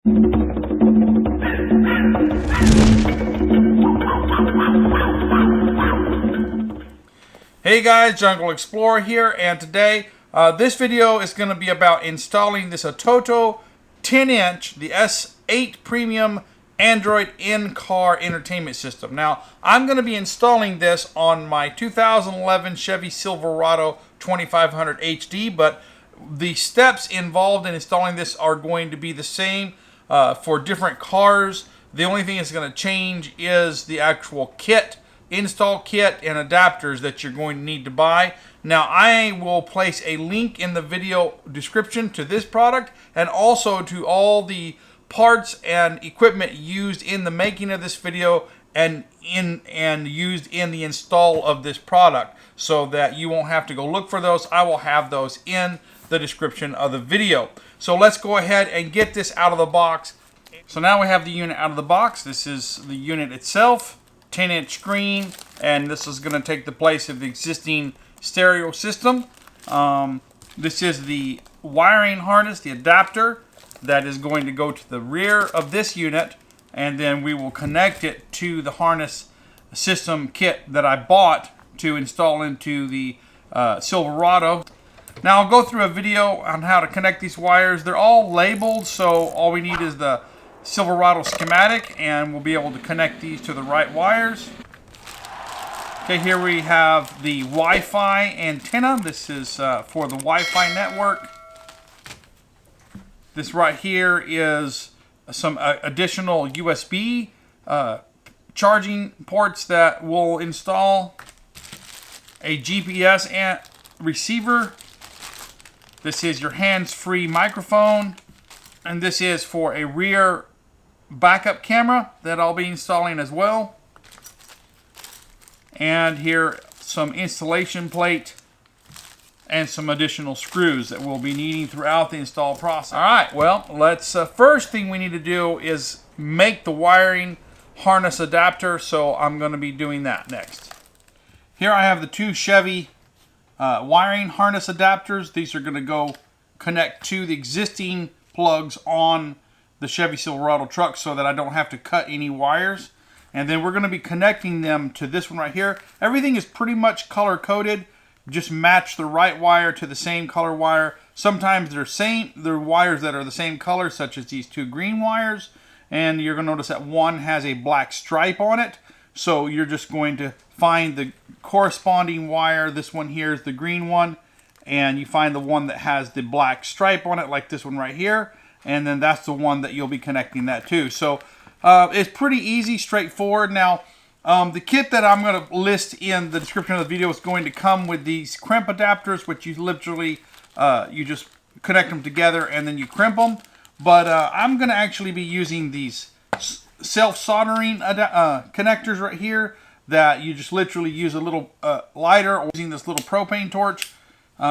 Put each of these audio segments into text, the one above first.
Hey guys, Jungle Explorer here, and today this video is going to be about installing this ATOTO 10-inch, the S8 Premium Android in-car entertainment system. Now, I'm going to be installing this on my 2011 Chevy Silverado 2500 HD, but the steps involved in installing this are going to be the same for different cars. The only thing that's going to change is the actual kit, install kit and adapters that you're going to need to buy. Now, I will place a link in the video description to this product and also to all the parts and equipment used in the making of this video and used in the install of this product, so that you won't have to go look for those. I will have those in the description of the video. So let's go ahead and get this out of the box. So now we have the unit out of the box. This is the unit itself. 10-inch screen, and this is going to take the place of the existing stereo system. This is the wiring harness, the adapter that is going to go to the rear of this unit, and then we will connect it to the harness system kit that I bought to install into the Silverado. Now I'll go through a video on how to connect these wires. They're all labeled, so all we need is the Silverado schematic, and we'll be able to connect these to the right wires. Okay, here we have the Wi-Fi antenna. This is for the Wi-Fi network. This right here is some additional USB charging ports that we'll install. A GPS receiver. This is your hands-free microphone. And this is for a rear backup camera that I'll be installing as well. And here some installation plate and some additional screws that we'll be needing throughout the install process. Alright, well, let's first thing we need to do is make the wiring harness adapter, so I'm going to be doing that next. Here I have the two Chevy wiring harness adapters. These are going to go connect to the existing plugs on the Chevy Silverado truck so that I don't have to cut any wires. And then we're going to be connecting them to this one right here. Everything is pretty much color coded. Just match the right wire to the same color wire. Sometimes they're wires that are the same color, such as these two green wires. And you're going to notice that one has a black stripe on it. So you're just going to find the corresponding wire. This one here is the green one. And you find the one that has the black stripe on it, like this one right here. And then that's the one that you'll be connecting that to. So it's pretty easy, straightforward. Now, the kit that I'm going to list in the description of the video is going to come with these crimp adapters, which you literally, you just connect them together and then you crimp them. But I'm going to actually be using these self-soldering connectors right here that you just literally use a little lighter or using this little propane torch.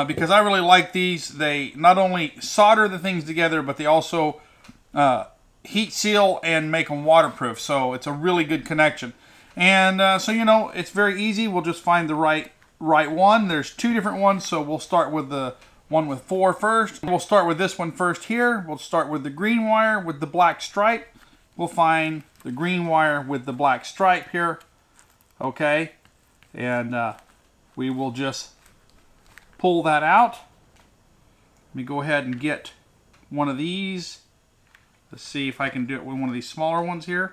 Because I really like these. They not only solder the things together, but they also heat seal and make them waterproof. So it's a really good connection. And so, you know, it's very easy. We'll just find the right one. There's two different ones, so we'll start with the one with 4 first. We'll start with this one first here. We'll start with the green wire with the black stripe. We'll find the green wire with the black stripe here. Okay. And we will just pull that out. Let me go ahead and get one of these. Let's see if I can do it with one of these smaller ones here.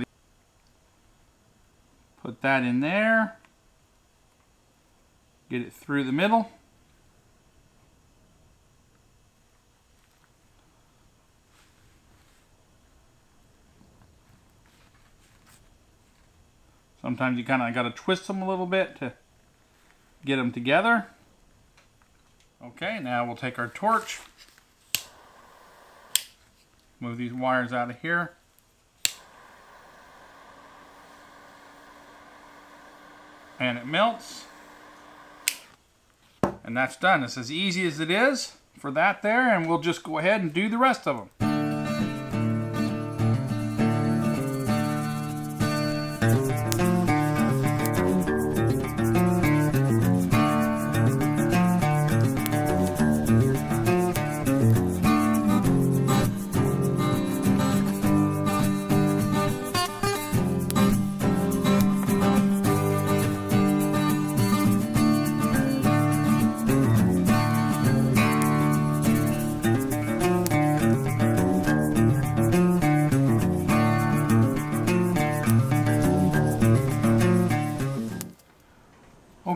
Put that in there. Get it through the middle. Sometimes you kind of got to twist them a little bit to get them together. Okay, now we'll take our torch, move these wires out of here, and it melts, and that's done. It's as easy as it is for that there, and we'll just go ahead and do the rest of them.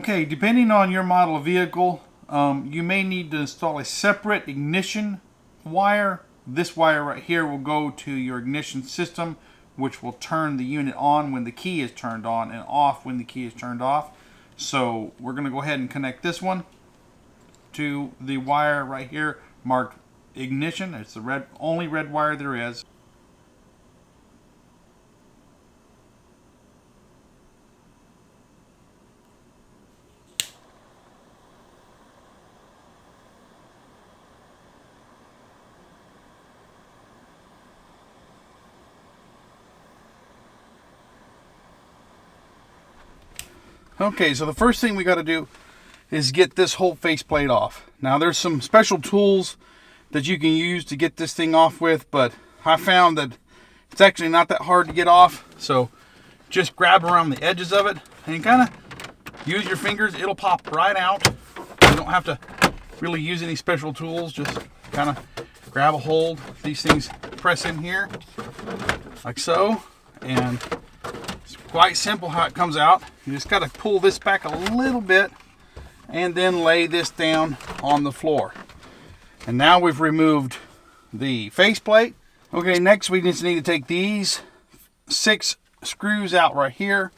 Okay, depending on your model of vehicle, you may need to install a separate ignition wire. This wire right here will go to your ignition system, which will turn the unit on when the key is turned on and off when the key is turned off. So we're going to go ahead and connect this one to the wire right here marked ignition. It's the only red wire there is. Okay, so the first thing we got to do is get this whole faceplate off. Now there's some special tools that you can use to get this thing off with, but I found that it's actually not that hard to get off. So just grab around the edges of it and kind of use your fingers. It'll pop right out. You don't have to really use any special tools. Just kind of grab a hold. These things press in here like so, and it's quite simple how it comes out. You just got to pull this back a little bit and then lay this down on the floor. And now we've removed the faceplate. Okay, next we just need to take these 6 screws out right here.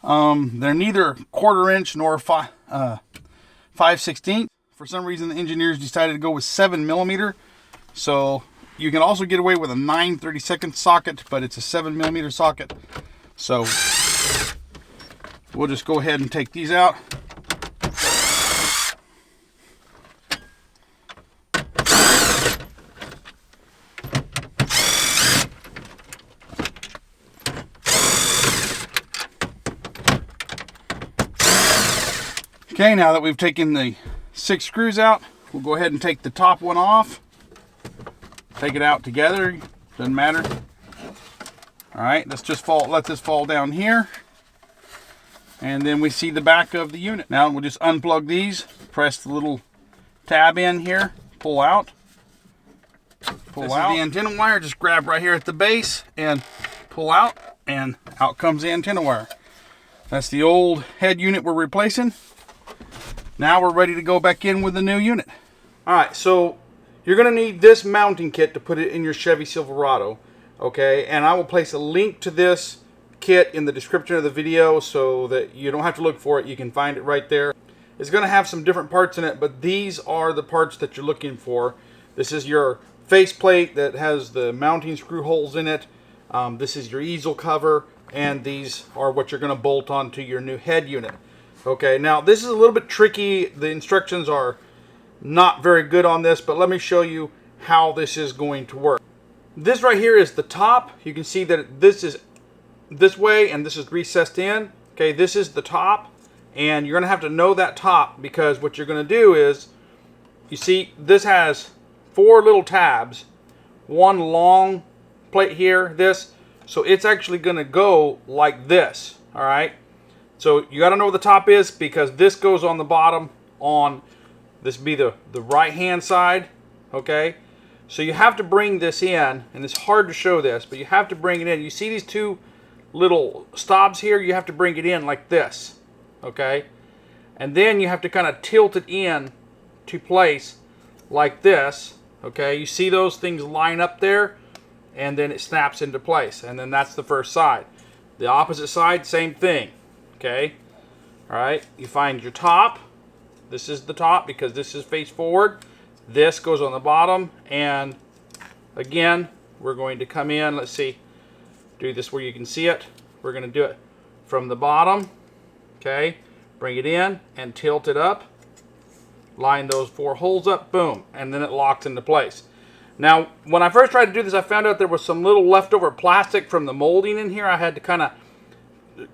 They're neither 1/4 inch nor 5/16. For some reason the engineers decided to go with 7mm. So you can also get away with a 9/32 socket, but it's a 7mm socket. So we'll just go ahead and take these out. Okay, now that we've taken the 6 screws out, we'll go ahead and take the top one off. Take it out together, doesn't matter. All right, let's just let this fall down here. And then we see the back of the unit. Now we'll just unplug these, press the little tab in here, pull out. Pull out. The antenna wire, just grab right here at the base and pull out, and out comes the antenna wire. That's the old head unit we're replacing. Now we're ready to go back in with the new unit. All right, so you're gonna need this mounting kit to put it in your Chevy Silverado, okay? And I will place a link to this kit in the description of the video so that you don't have to look for it. You can find it right there. It's gonna have some different parts in it, but these are the parts that you're looking for. This is your faceplate that has the mounting screw holes in it. This is your easel cover, and these are what you're gonna bolt onto your new head unit. Okay, now this is a little bit tricky. The instructions are not very good on this, but let me show you how this is going to work. This right here is the top. You can see that this is this way and this is recessed in. Okay, this is the top, and you're gonna have to know that top, because what you're gonna do is, you see this has 4 little tabs, one long plate here, this, so it's actually gonna go like this. All right, so you got to know where the top is, because this goes on the bottom on this be the right hand side. Okay, so you have to bring this in, and it's hard to show this, but you have to bring it in. You see these 2 little stobs here? You have to bring it in like this. Okay, and then you have to kind of tilt it in to place like this. Okay, you see those things line up there, and then it snaps into place, and then that's the first side. The opposite side, same thing. Okay, all right, you find your top. This is the top because this is face forward. This goes on the bottom, and again, we're going to come in, let's see, do this where you can see it. We're going to do it from the bottom. Okay, bring it in and tilt it up. Line those 4 holes up, boom, and then it locks into place. Now, when I first tried to do this, I found out there was some little leftover plastic from the molding in here. I had to kind of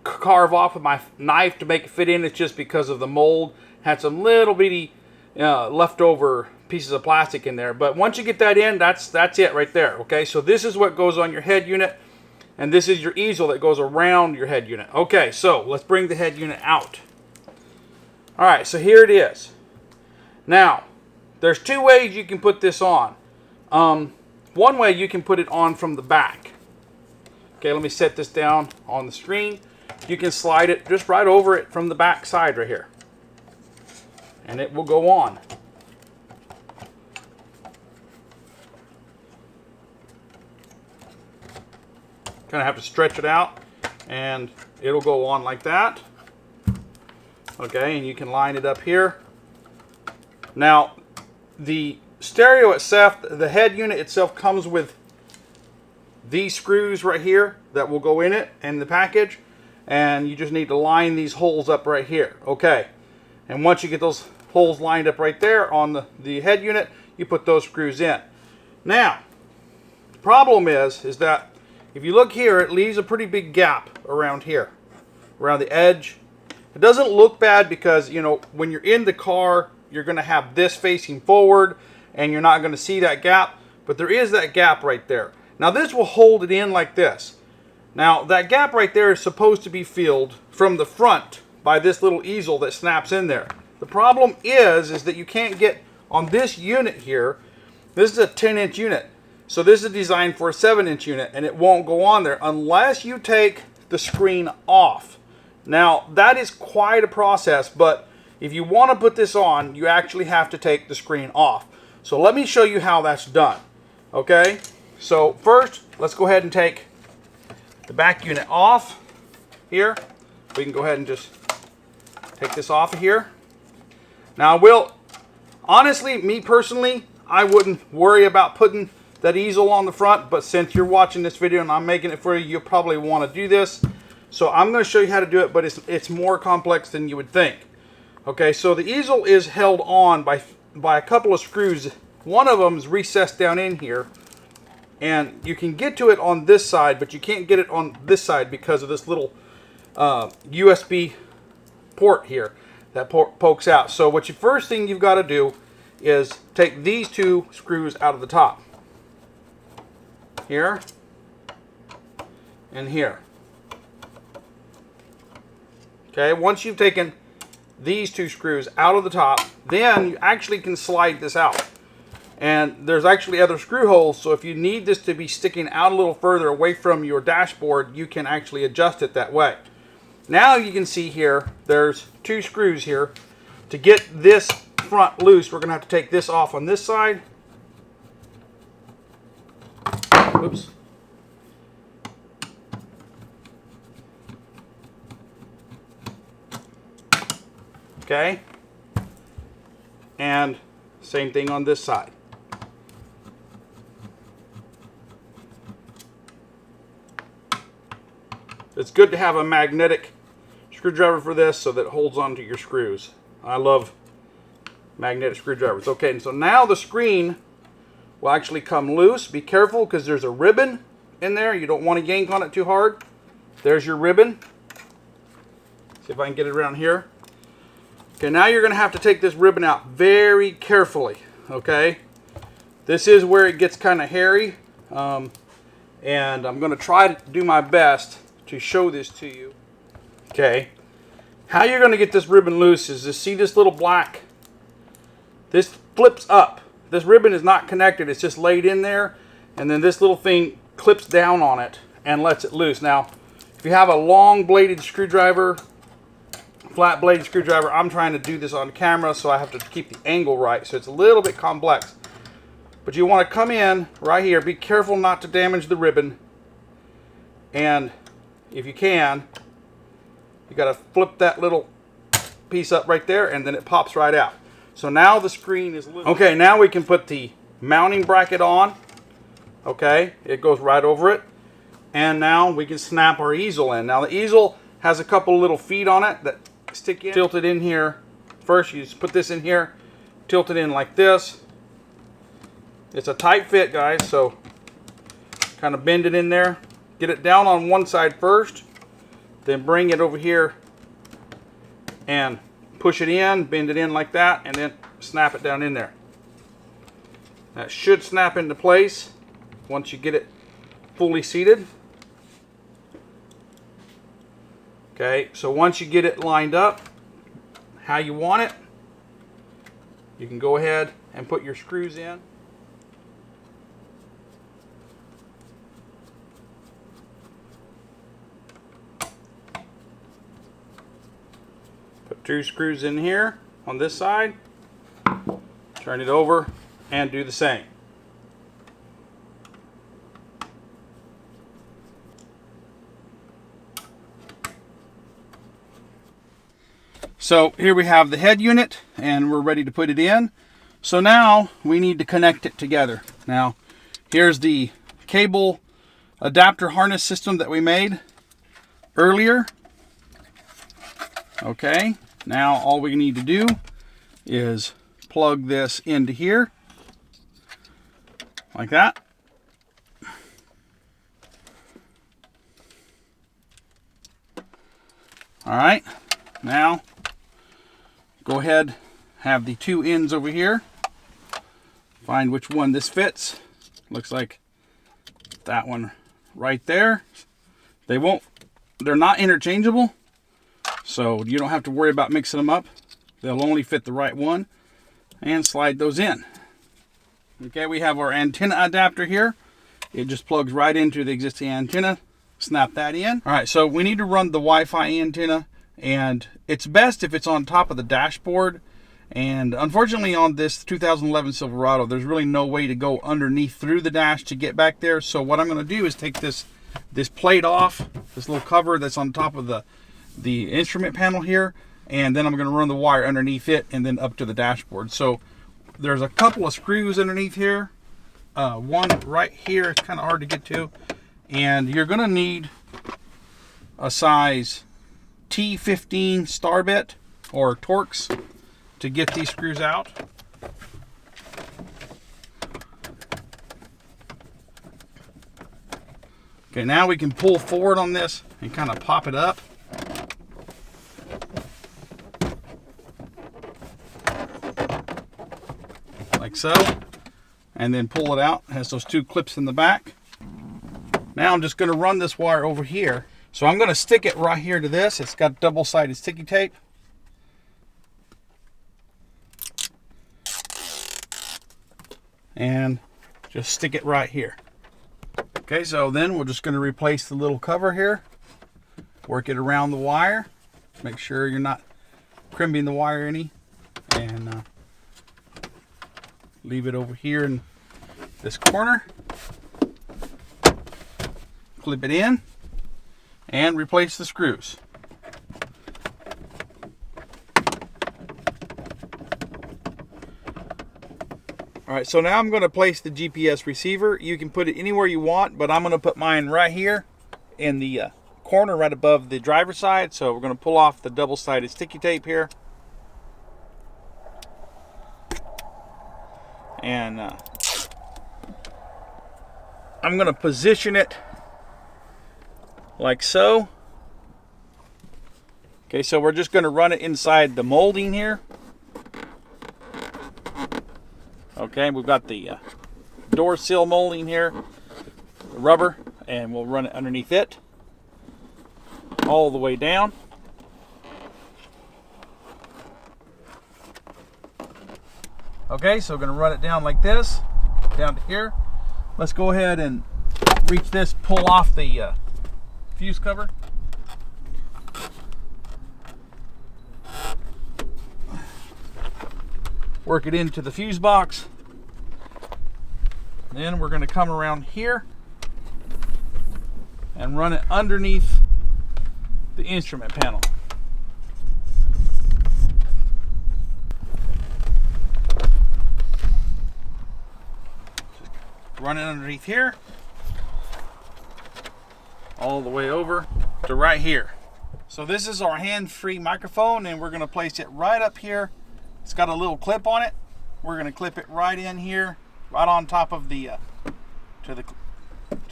carve off with my knife to make it fit in. It's just because of the mold. Had some little bitty leftover pieces of plastic in there. But once you get that in, that's it right there. Okay, so this is what goes on your head unit, and this is your easel that goes around your head unit. Okay, so let's bring the head unit out. All right, so here it is. Now, there's 2 ways you can put this on. One way, you can put it on from the back. Okay, let me set this down on the screen. You can slide it just right over it from the back side right here. and it will go on. Kind of have to stretch it out, and it'll go on like that. Okay, and you can line it up here. Now, the stereo itself, the head unit itself comes with these screws right here that will go in it and the package, and you just need to line these holes up right here. Okay, and once you get those holes lined up right there on the head unit, you put those screws in. Now, the problem is that if you look here, it leaves a pretty big gap around here, around the edge. It doesn't look bad because, you know, when you're in the car, you're going to have this facing forward and you're not going to see that gap, but there is that gap right there. Now this will hold it in like this. Now that gap right there is supposed to be filled from the front by this little easel that snaps in there. The problem is that you can't get on this unit here. This is a 10-inch unit. So this is designed for a 7-inch unit, and it won't go on there unless you take the screen off. Now that is quite a process, but if you want to put this on, you actually have to take the screen off. So let me show you how that's done. Okay, so first let's go ahead and take the back unit off here. We can go ahead and just take this off of here. Now honestly, me personally, I wouldn't worry about putting that easel on the front, but since you're watching this video and I'm making it for you, you'll probably want to do this. So I'm going to show you how to do it, but it's more complex than you would think. Okay, so the easel is held on by a couple of screws. One of them is recessed down in here, and you can get to it on this side, but you can't get it on this side because of this little USB port here that pokes out. So first thing you've got to do is take these two screws out of the top. Here and here. Okay, once you've taken these two screws out of the top, then you actually can slide this out. And there's actually other screw holes, so if you need this to be sticking out a little further away from your dashboard, you can actually adjust it that way. Now you can see here, there's two screws here. To get this front loose, we're going to have to take this off on this side. Oops. Okay. And same thing on this side. It's good to have a magnetic screwdriver for this so that it holds onto your screws. I love magnetic screwdrivers. Okay, and so now the screen will actually come loose. Be careful because there's a ribbon in there. You don't want to yank on it too hard. There's your ribbon. See if I can get it around here. Okay, now you're going to have to take this ribbon out very carefully. Okay, this is where it gets kind of hairy, and I'm going to try to do my best to show this to you. Okay, how you're going to get this ribbon loose is to see this little black. This flips up. This ribbon is not connected, it's just laid in there, and then this little thing clips down on it and lets it loose. Now, if you have a long bladed screwdriver, flat bladed screwdriver, I'm trying to do this on camera, so I have to keep the angle right, so it's a little bit complex. But you want to come in right here, be careful not to damage the ribbon, and if you can, you got to flip that little piece up right there, and then it pops right out. So now the screen is loose. Okay, now we can put the mounting bracket on. Okay, it goes right over it. And now we can snap our easel in. Now the easel has a couple little feet on it that stick in. Tilt it in here. First you just put this in here, tilt it in like this. It's a tight fit, guys, so kind of bend it in there. Get it down on one side first, then bring it over here and push it in, bend it in like that, and then snap it down in there. That should snap into place once you get it fully seated. Okay, so once you get it lined up how you want it, you can go ahead and put your screws in. Put two screws in here. on this side, turn it over, and do the same. So here we have the head unit, and we're ready to put it in. So now we need to connect it together. Now here's the cable adapter harness system that we made earlier. Okay, now all we need to do is plug this into here like that. All right, now go ahead, have the two ends over here. Find which one this fits. Looks like that one right there. They're not interchangeable, so you don't have to worry about mixing them up. They'll only fit the right one, and slide those in. Okay, we have our antenna adapter here. It just plugs right into the existing antenna. Snap that in. All right, so we need to run the Wi-Fi antenna, and it's best if it's on top of the dashboard. And unfortunately on this 2011 Silverado, there's really no way to go underneath through the dash to get back there. So what I'm going to do is take this plate off, this little cover that's on top of the instrument panel here, and then I'm going to run the wire underneath it and then up to the dashboard. So there's a couple of screws underneath here. One right here, it's kind of hard to get to. And you're going to need a size T15 star bit or Torx to get these screws out. Okay, now we can pull forward on this and kind of pop it up. Like so. And then pull it out. It has those two clips in the back. Now I'm just going to run this wire over here. So I'm going to stick it right here to this. It's got double-sided sticky tape. And just stick it right here. Okay, so then we're just going to replace the little cover here. Work it around the wire. Make sure you're not crimping the wire any. And leave it over here in this corner. Clip it in and replace the screws. All right, so now I'm going to place the GPS receiver. You can put it anywhere you want, but I'm going to put mine right here in the corner right above the driver's side. So we're going to pull off the double-sided sticky tape here. And I'm going to position it like so. Okay, so we're just going to run it inside the molding here. Okay, we've got the door sill molding here, the rubber, and we'll run it underneath it all the way down. Okay, so we're going to run it down like this, down to here. Let's go ahead and reach this, pull off the fuse cover. Work it into the fuse box. Then we're going to come around here and run it underneath the instrument panel. Just run it underneath here, all the way over to right here. So this is our hand-free microphone, and we're going to place it right up here. It's got a little clip on it. We're going to clip it right in here, right on top of the to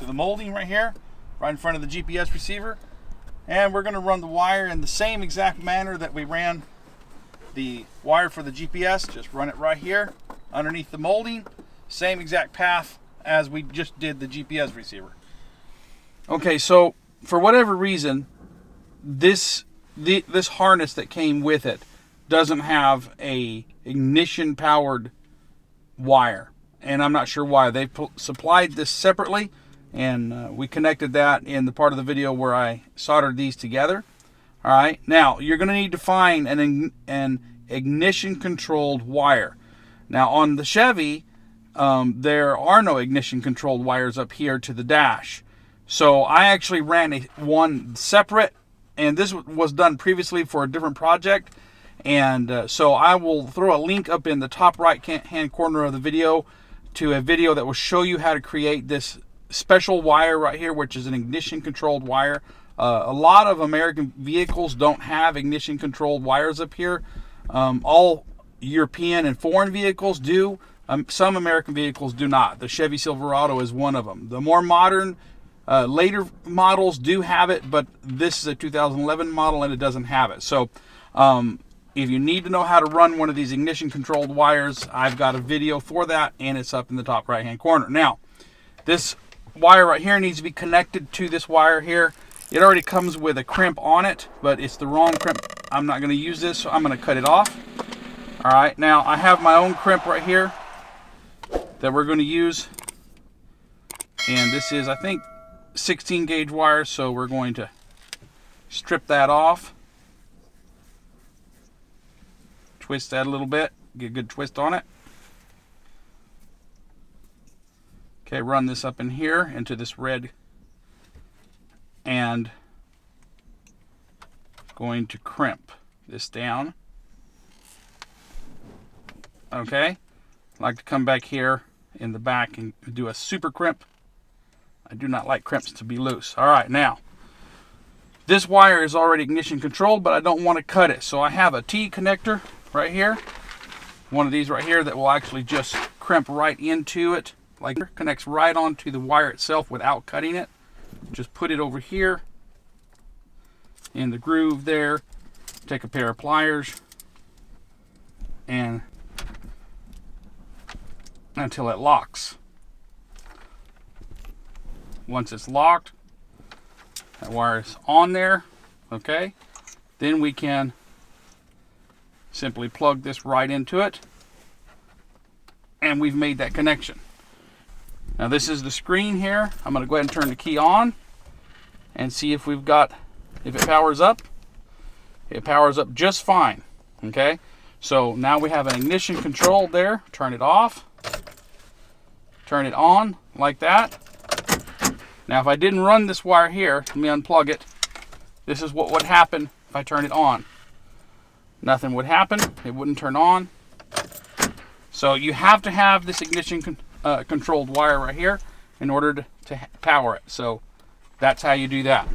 the molding right here, right in front of the GPS receiver. And we're going to run the wire in the same exact manner that we ran the wire for the GPS. Just run it right here underneath the molding, same exact path as we just did the GPS receiver. Okay, so for whatever reason, this harness that came with it doesn't have a ignition powered wire, and I'm not sure why. They supplied this separately, and we connected that in the part of the video where I soldered these together. All right, now you're going to need to find an ignition controlled wire. Now on the Chevy, there are no ignition controlled wires up here to the dash. So I actually ran one separate, and this was done previously for a different project. And so I will throw a link up in the top right hand corner of the video to a video that will show you how to create this special wire right here, which is an ignition controlled wire. A lot of American vehicles don't have ignition controlled wires up here. All European and foreign vehicles do. Some American vehicles do not. The Chevy Silverado is one of them. The more modern, later models do have it, but this is a 2011 model and it doesn't have it. So if you need to know how to run one of these ignition controlled wires, I've got a video for that, and it's up in the top right hand corner. Now, this wire right here needs to be connected to this wire here. It already comes with a crimp on it, but it's the wrong crimp. I'm not going to use this, so I'm going to cut it off. All right, now I have my own crimp right here that we're going to use, and this is, I think, 16 gauge wire, so we're going to strip that off. Twist that a little bit, get a good twist on it. Okay, run this up in here into this red, and going to crimp this down. Okay, I'd like to come back here in the back and do a super crimp. I do not like crimps to be loose. All right, now this wire is already ignition controlled, but I don't want to cut it, so I have a T connector right here, one of these right here that will actually just crimp right into it, like connects right onto the wire itself without cutting it. Just put it over here in the groove there, take a pair of pliers, and until it locks. Once it's locked, that wire is on there, okay, then we can simply plug this right into it, and we've made that connection. Now this is the screen here. I'm going to go ahead and turn the key on and see if we've got, if it powers up. It powers up just fine. Okay, so now we have an ignition control there. Turn it off, turn it on like that. Now if I didn't run this wire here, let me unplug it. This is what would happen if I turn it on. Nothing would happen. It wouldn't turn on. So you have to have this ignition controlled wire right here in order to power it. So that's how you do that.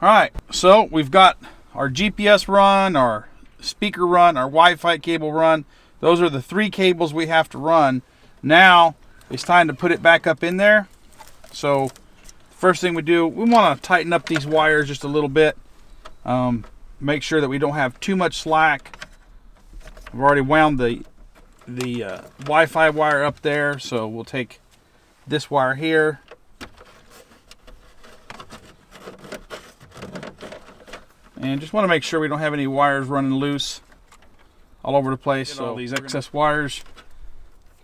All right, so we've got our GPS run, our speaker run, our Wi-Fi cable run. Those are the three cables we have to run. Now it's time to put it back up in there. So first thing we do, we want to tighten up these wires just a little bit. Make sure that we don't have too much slack. I've already wound the Wi-Fi wire up there, so we'll take this wire here, and just want to make sure we don't have any wires running loose all over the place. So all these excess wires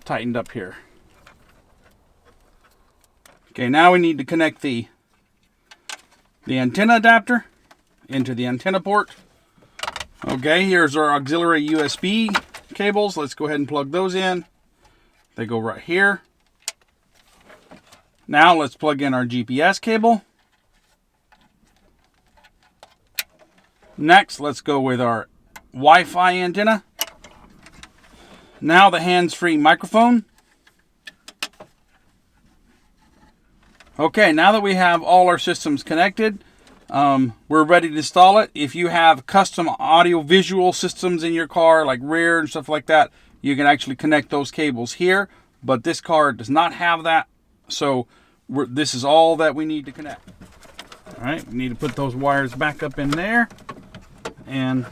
tightened up here. Okay, now we need to connect the antenna adapter into the antenna port. Okay, here's our auxiliary USB cables. Let's go ahead and plug those in. They go right here. Now let's plug in our GPS cable. Next, let's go with our Wi-Fi antenna. Now the hands-free microphone. Okay, now that we have all our systems connected, we're ready to install it. If you have custom audio visual systems in your car, like rear and stuff like that, you can actually connect those cables here, but this car does not have that, so this is all that we need to connect. All right, we need to put those wires back up in there, and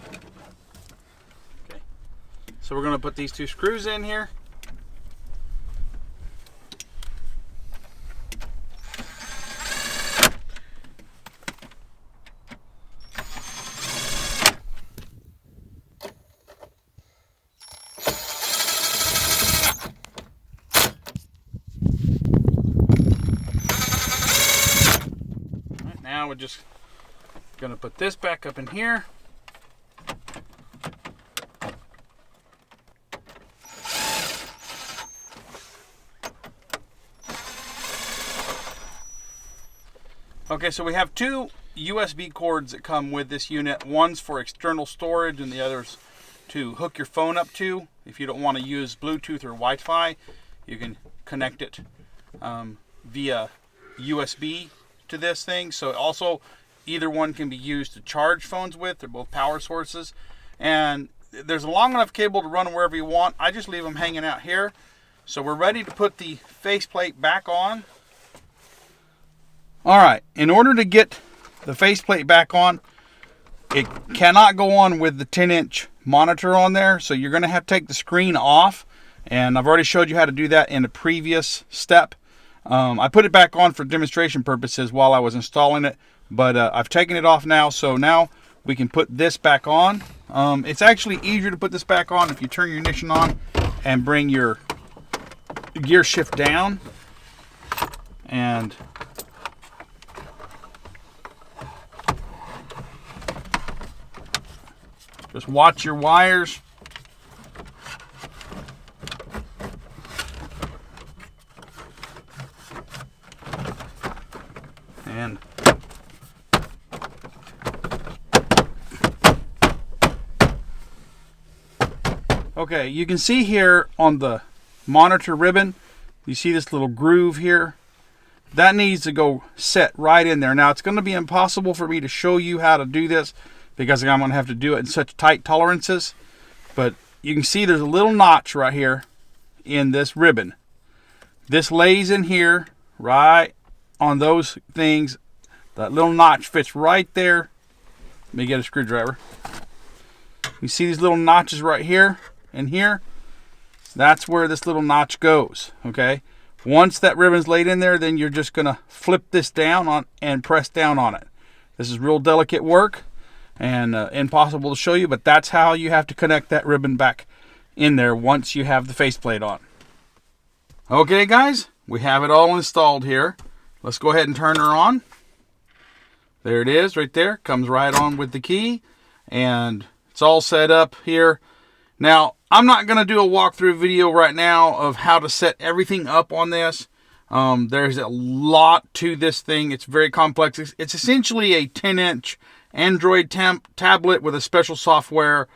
okay, so we're going to put these two screws in here. Now we're just going to put this back up in here. Okay, so we have two USB cords that come with this unit. One's for external storage and the other's to hook your phone up to. If you don't want to use Bluetooth or Wi-Fi, you can connect it via USB to this thing. So also either one can be used to charge phones with. They're both power sources. And there's a long enough cable to run wherever you want. I just leave them hanging out here. So we're ready to put the faceplate back on. All right, in order to get the faceplate back on, it cannot go on with the 10-inch monitor on there. So you're gonna have to take the screen off. And I've already showed you how to do that in a previous step. I put it back on for demonstration purposes while I was installing it, but I've taken it off now. So now we can put this back on. It's actually easier to put this back on if you turn your ignition on and bring your gear shift down. And just watch your wires. And okay, you can see here on the monitor ribbon, you see this little groove here. That needs to go set right in there. Now it's going to be impossible for me to show you how to do this because I'm going to have to do it in such tight tolerances. But you can see there's a little notch right here in this ribbon. This lays in here right on those things. That little notch fits right there. Let me get a screwdriver. You see these little notches right here and here? That's where this little notch goes, okay? Once that ribbon's laid in there, then you're just gonna flip this down on and press down on it. This is real delicate work and impossible to show you, but that's how you have to connect that ribbon back in there once you have the faceplate on. Okay guys, we have it all installed here. Let's go ahead and turn her on. There it is right there. Comes right on with the key. And it's all set up here. Now, I'm not going to do a walkthrough video right now of how to set everything up on this. There's a lot to this thing. It's very complex. It's essentially a 10-inch Android tablet with a special software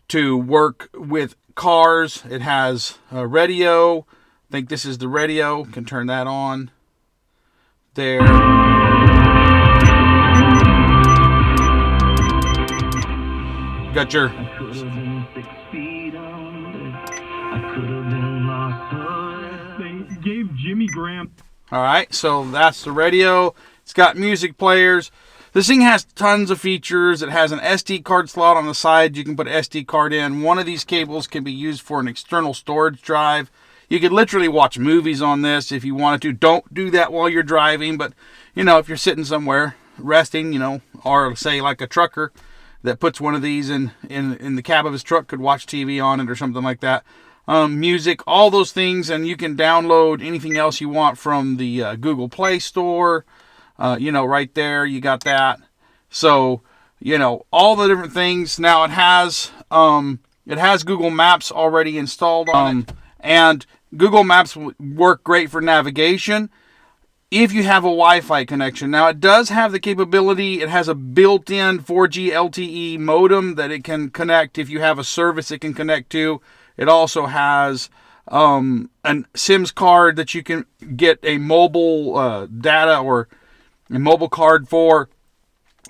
to work with cars. It has a radio. I think this is the radio. Can turn that on. There. Got your Jimmy Graham. All right, so that's the radio. It's got music players. This thing has tons of features. It has an SD card slot on the side. You can put an SD card in. One of these cables can be used for an external storage drive. You could literally watch movies on this if you wanted to. Don't do that while you're driving, but you know, if you're sitting somewhere resting, you know, or say like a trucker that puts one of these in the cab of his truck, could watch TV on it or something like that. Music, all those things, and you can download anything else you want from the Google Play Store. You know, right there, you got that. So, you know, all the different things. Now it has Google Maps already installed on it, and Google Maps work great for navigation if you have a Wi-Fi connection. Now it does have the capability, it has a built-in 4G LTE modem that it can connect if you have a service it can connect to. It also has an SIMS card that you can get a mobile data or a mobile card for,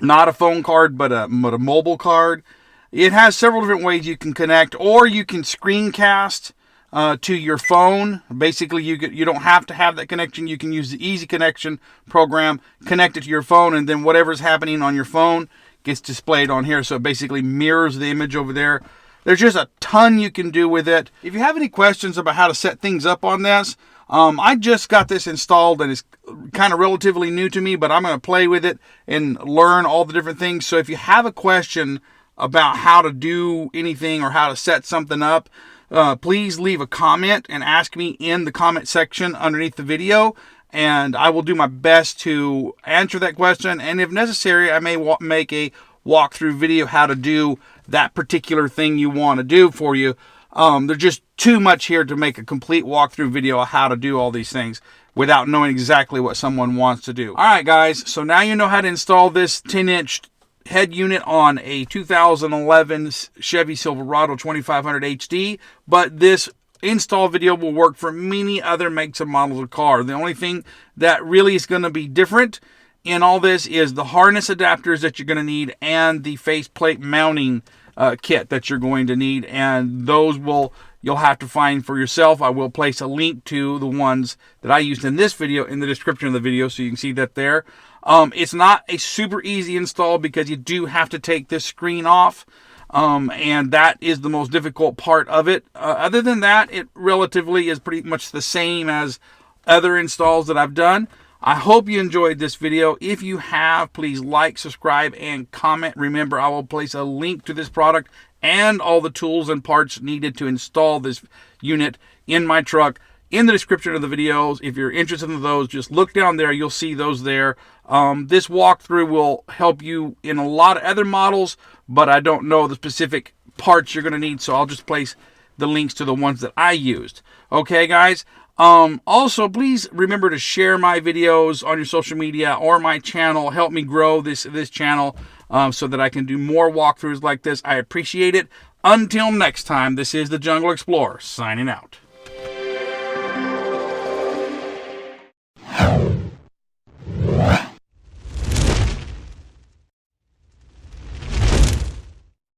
not a phone card, but a mobile card. It has several different ways you can connect, or you can screencast to your phone. Basically, you don't have to have that connection. You can use the Easy Connection program, connect it to your phone, and then whatever's happening on your phone gets displayed on here. So it basically mirrors the image over there. There's just a ton you can do with it. If you have any questions about how to set things up on this, I just got this installed and it's kind of relatively new to me, but I'm going to play with it and learn all the different things. So if you have a question about how to do anything or how to set something up, please leave a comment and ask me in the comment section underneath the video, and I will do my best to answer that question. And if necessary, I may make a walkthrough video how to do that particular thing you want to do for you. There's just too much here to make a complete walkthrough video of how to do all these things. without knowing exactly what someone wants to do. All right, guys, so now you know how to install this 10-inch head unit on a 2011 Chevy Silverado 2500 HD, but this install video will work for many other makes and models of car. The only thing that really is going to be different in all this is the harness adapters that you're going to need and the faceplate mounting kit that you're going to need, and those you'll have to find for yourself. I will place a link to the ones that I used in this video in the description of the video, so you can see that there. It's not a super easy install because you do have to take this screen off, and that is the most difficult part of it. Other than that, it relatively is pretty much the same as other installs that I've done. I hope you enjoyed this video. If you have, please like, subscribe, and comment. Remember, I will place a link to this product and all the tools and parts needed to install this unit in my truck in the description of the videos. If you're interested in those, just look down there. You'll see those there. This walkthrough will help you in a lot of other models, but I don't know the specific parts you're going to need, so I'll just place the links to the ones that I used. Okay, guys? Also, please remember to share my videos on your social media or my channel. Help me grow this channel so that I can do more walkthroughs like this. I appreciate it. Until next time, this is the Jungle Explorer signing out.